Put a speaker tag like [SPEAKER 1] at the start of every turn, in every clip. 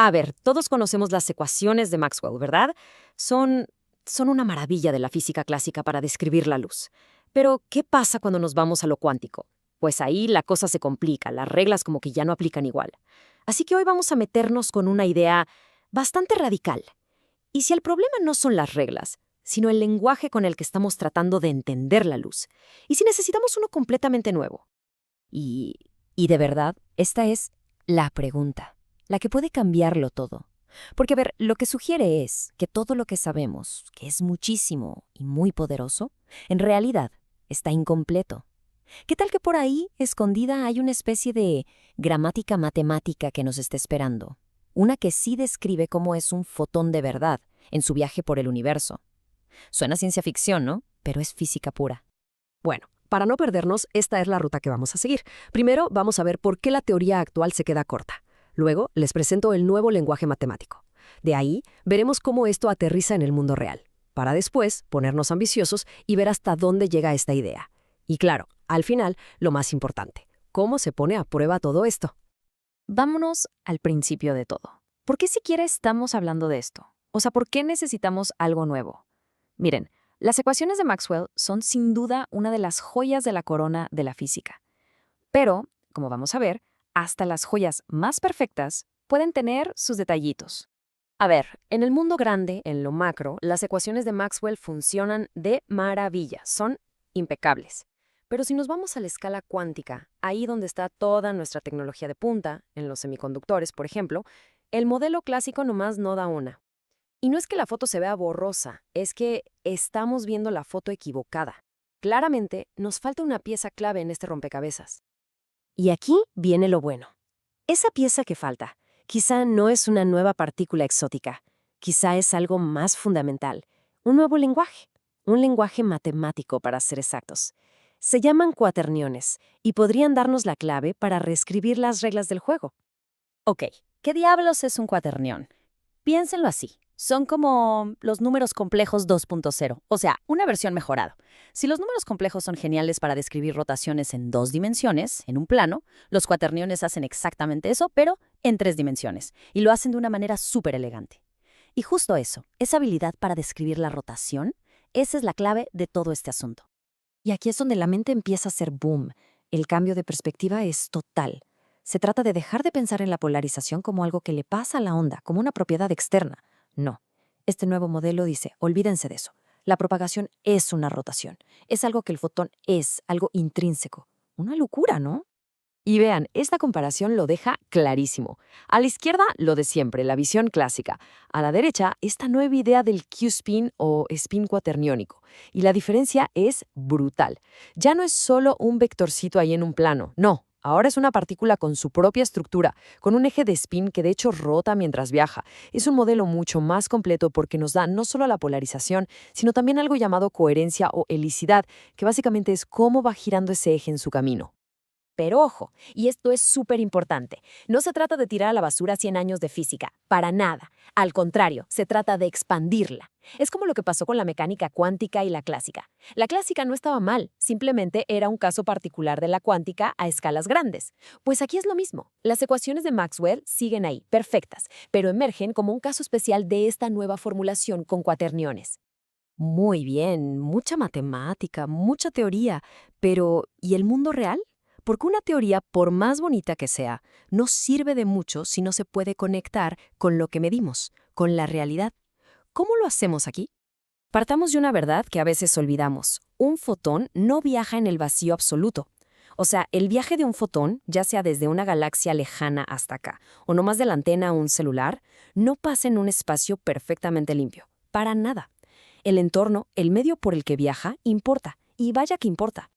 [SPEAKER 1] A ver, todos conocemos las ecuaciones de Maxwell, ¿verdad? Son, son una maravilla de la física clásica para describir la luz. Pero, ¿qué pasa cuando nos vamos a lo cuántico? Pues ahí la cosa se complica, las reglas como que ya no aplican igual. Así que hoy vamos a meternos con una idea bastante radical. ¿Y si el problema no son las reglas, sino el lenguaje con el que estamos tratando de entender la luz? ¿Y si necesitamos uno completamente nuevo?
[SPEAKER 2] Y, y de verdad, esta es la pregunta, la que puede cambiarlo todo. Porque, a ver, lo que sugiere es que todo lo que sabemos, que es muchísimo y muy poderoso, en realidad está incompleto. ¿Qué tal que por ahí, escondida, hay una especie de gramática matemática que nos está esperando? Una que sí describe cómo es un fotón de verdad en su viaje por el universo. Suena ciencia ficción, ¿no? Pero es física pura.
[SPEAKER 3] Bueno, para no perdernos, esta es la ruta que vamos a seguir. Primero, vamos a ver por qué la teoría actual se queda corta. Luego, les presento el nuevo lenguaje matemático. De ahí, veremos cómo esto aterriza en el mundo real, para después ponernos ambiciosos y ver hasta dónde llega esta idea. Y claro, al final, lo más importante, ¿cómo se pone a prueba todo esto?
[SPEAKER 2] Vámonos al principio de todo. ¿Por qué siquiera estamos hablando de esto? O sea, ¿por qué necesitamos algo nuevo? Miren, las ecuaciones de Maxwell son sin duda una de las joyas de la corona de la física. Pero, como vamos a ver, hasta las joyas más perfectas pueden tener sus detallitos.
[SPEAKER 1] A ver, en el mundo grande, en lo macro, las ecuaciones de Maxwell funcionan de maravilla, son impecables. Pero si nos vamos a la escala cuántica, ahí donde está toda nuestra tecnología de punta, en los semiconductores, por ejemplo, el modelo clásico nomás no da una. Y no es que la foto se vea borrosa, es que estamos viendo la foto equivocada. Claramente, nos falta una pieza clave en este rompecabezas. Y aquí viene lo bueno. Esa pieza que falta, quizá no es una nueva partícula exótica, quizá es algo más fundamental, un nuevo lenguaje, un lenguaje matemático para ser exactos. Se llaman cuaterniones y podrían darnos la clave para reescribir las reglas del juego.
[SPEAKER 2] Ok, ¿qué diablos es un cuaternión? Piénsenlo así. Son como los números complejos 2.0, o sea, una versión mejorada. Si los números complejos son geniales para describir rotaciones en 2 dimensiones, en un plano, los cuaterniones hacen exactamente eso, pero en 3 dimensiones, y lo hacen de una manera súper elegante. Y justo eso, esa habilidad para describir la rotación, esa es la clave de todo este asunto.
[SPEAKER 1] Y aquí es donde la mente empieza a hacer boom. El cambio de perspectiva es total. Se trata de dejar de pensar en la polarización como algo que le pasa a la onda, como una propiedad externa. No. Este nuevo modelo dice, olvídense de eso. La propagación es una rotación. Es algo que el fotón es, algo intrínseco. Una locura, ¿no? Y vean, esta comparación lo deja clarísimo. A la izquierda, lo de siempre, la visión clásica. A la derecha, esta nueva idea del Q-spin o spin cuaterniónico. Y la diferencia es brutal. Ya no es solo un vectorcito ahí en un plano, no. Ahora es una partícula con su propia estructura, con un eje de spin que de hecho rota mientras viaja. Es un modelo mucho más completo porque nos da no solo la polarización, sino también algo llamado coherencia o helicidad, que básicamente es cómo va girando ese eje en su camino. Pero ojo, y esto es súper importante, no se trata de tirar a la basura 100 años de física, para nada. Al contrario, se trata de expandirla. Es como lo que pasó con la mecánica cuántica y la clásica. La clásica no estaba mal, simplemente era un caso particular de la cuántica a escalas grandes. Pues aquí es lo mismo. Las ecuaciones de Maxwell siguen ahí, perfectas, pero emergen como un caso especial de esta nueva formulación con cuaterniones. Muy bien, mucha matemática, mucha teoría, pero ¿y el mundo real? Porque una teoría, por más bonita que sea, no sirve de mucho si no se puede conectar con lo que medimos, con la realidad. ¿Cómo lo hacemos aquí? Partamos de una verdad que a veces olvidamos. Un fotón no viaja en el vacío absoluto. O sea, el viaje de un fotón, ya sea desde una galaxia lejana hasta acá, o nomás de la antena a un celular, no pasa en un espacio perfectamente limpio. Para nada. El entorno, el medio por el que viaja, importa. Y vaya que importa.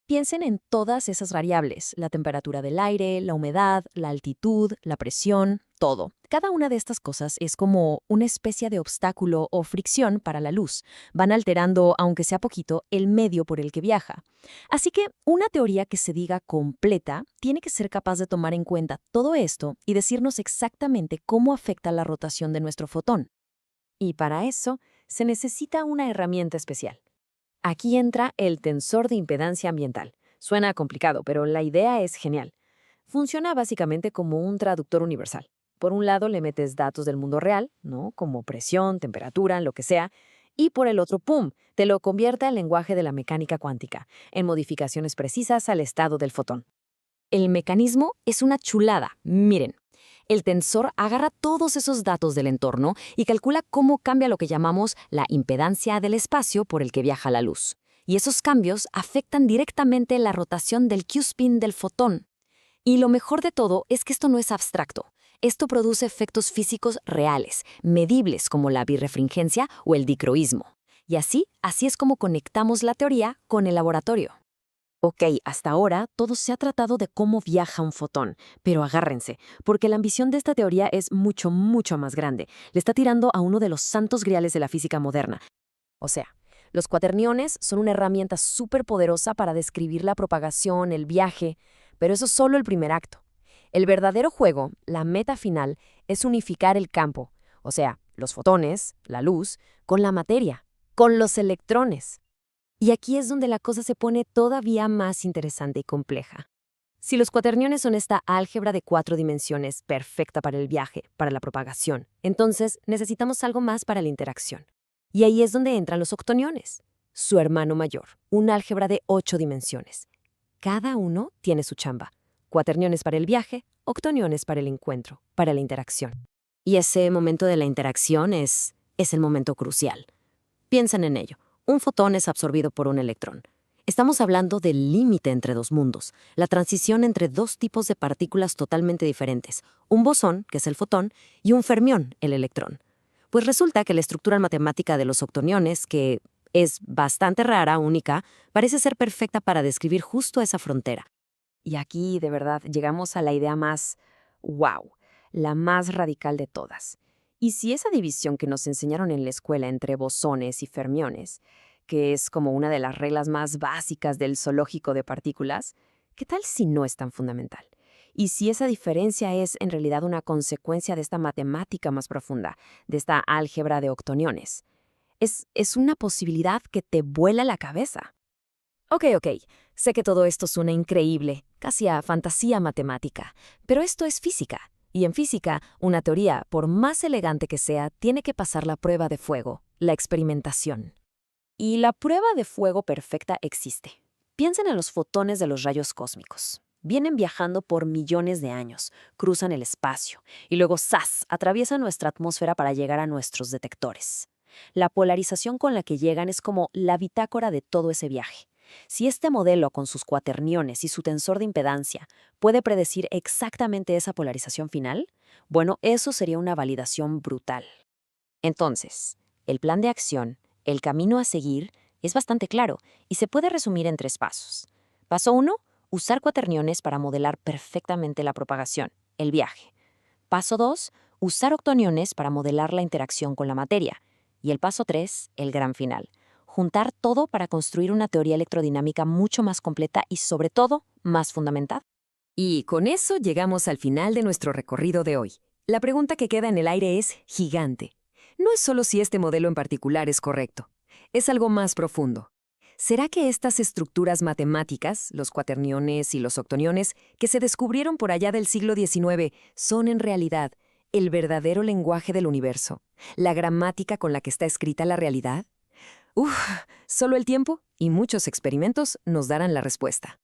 [SPEAKER 1] Piensen en todas esas variables, la temperatura del aire, la humedad, la altitud, la presión, todo. Cada una de estas cosas es como una especie de obstáculo o fricción para la luz. Van alterando, aunque sea poquito, el medio por el que viaja. Así que una teoría que se diga completa tiene que ser capaz de tomar en cuenta todo esto y decirnos exactamente cómo afecta la rotación de nuestro fotón. Y para eso se necesita una herramienta especial. Aquí entra el tensor de impedancia ambiental. Suena complicado, pero la idea es genial. Funciona básicamente como un traductor universal. Por un lado le metes datos del mundo real, ¿no? Como presión, temperatura, lo que sea, y por el otro, ¡pum!, te lo convierte al lenguaje de la mecánica cuántica, en modificaciones precisas al estado del fotón. El mecanismo es una chulada. Miren, el tensor agarra todos esos datos del entorno y calcula cómo cambia lo que llamamos la impedancia del espacio por el que viaja la luz. Y esos cambios afectan directamente la rotación del Q-spin del fotón. Y lo mejor de todo es que esto no es abstracto. Esto produce efectos físicos reales, medibles como la birrefringencia o el dicroísmo. Y así es como conectamos la teoría con el laboratorio. Ok, hasta ahora todo se ha tratado de cómo viaja un fotón, pero agárrense, porque la ambición de esta teoría es mucho, mucho más grande. Le está tirando a uno de los santos griales de la física moderna. O sea, los cuaterniones son una herramienta súper poderosa para describir la propagación, el viaje, pero eso es solo el primer acto. El verdadero juego, la meta final, es unificar el campo, o sea, los fotones, la luz, con la materia, con los electrones. Y aquí es donde la cosa se pone todavía más interesante y compleja. Si los cuaterniones son esta álgebra de 4 dimensiones perfecta para el viaje, para la propagación, entonces necesitamos algo más para la interacción. Y ahí es donde entran los octoniones, su hermano mayor, un álgebra de 8 dimensiones. Cada uno tiene su chamba. Cuaterniones para el viaje, octoniones para el encuentro, para la interacción. Y ese momento de la interacción es el momento crucial. Piensen en ello. Un fotón es absorbido por un electrón. Estamos hablando del límite entre dos mundos, la transición entre dos tipos de partículas totalmente diferentes, un bosón, que es el fotón, y un fermión, el electrón. Pues resulta que la estructura matemática de los octoniones, que es bastante rara, única, parece ser perfecta para describir justo esa frontera. Y aquí, de verdad, llegamos a la idea más wow, la más radical de todas. Y si esa división que nos enseñaron en la escuela entre bosones y fermiones, que es como una de las reglas más básicas del zoológico de partículas, ¿qué tal si no es tan fundamental? Y si esa diferencia es en realidad una consecuencia de esta matemática más profunda, de esta álgebra de octoniones. Es una posibilidad que te vuela la cabeza. Ok, sé que todo esto suena increíble, casi a fantasía matemática, pero esto es física. Y en física, una teoría, por más elegante que sea, tiene que pasar la prueba de fuego, la experimentación. Y la prueba de fuego perfecta existe. Piensen en los fotones de los rayos cósmicos. Vienen viajando por millones de años, cruzan el espacio y luego ¡zas!, atraviesan nuestra atmósfera para llegar a nuestros detectores. La polarización con la que llegan es como la bitácora de todo ese viaje. Si este modelo, con sus cuaterniones y su tensor de impedancia, puede predecir exactamente esa polarización final, bueno, eso sería una validación brutal. Entonces, el plan de acción, el camino a seguir, es bastante claro y se puede resumir en 3 pasos. Paso 1, usar cuaterniones para modelar perfectamente la propagación, el viaje. Paso 2, usar octoniones para modelar la interacción con la materia. Y el paso 3, el gran final. Juntar todo para construir una teoría electrodinámica mucho más completa y, sobre todo, más fundamentada.
[SPEAKER 2] Y con eso llegamos al final de nuestro recorrido de hoy. La pregunta que queda en el aire es gigante. No es solo si este modelo en particular es correcto, es algo más profundo. ¿Será que estas estructuras matemáticas, los cuaterniones y los octoniones, que se descubrieron por allá del siglo XIX, son en realidad el verdadero lenguaje del universo, la gramática con la que está escrita la realidad? Solo el tiempo y muchos experimentos nos darán la respuesta.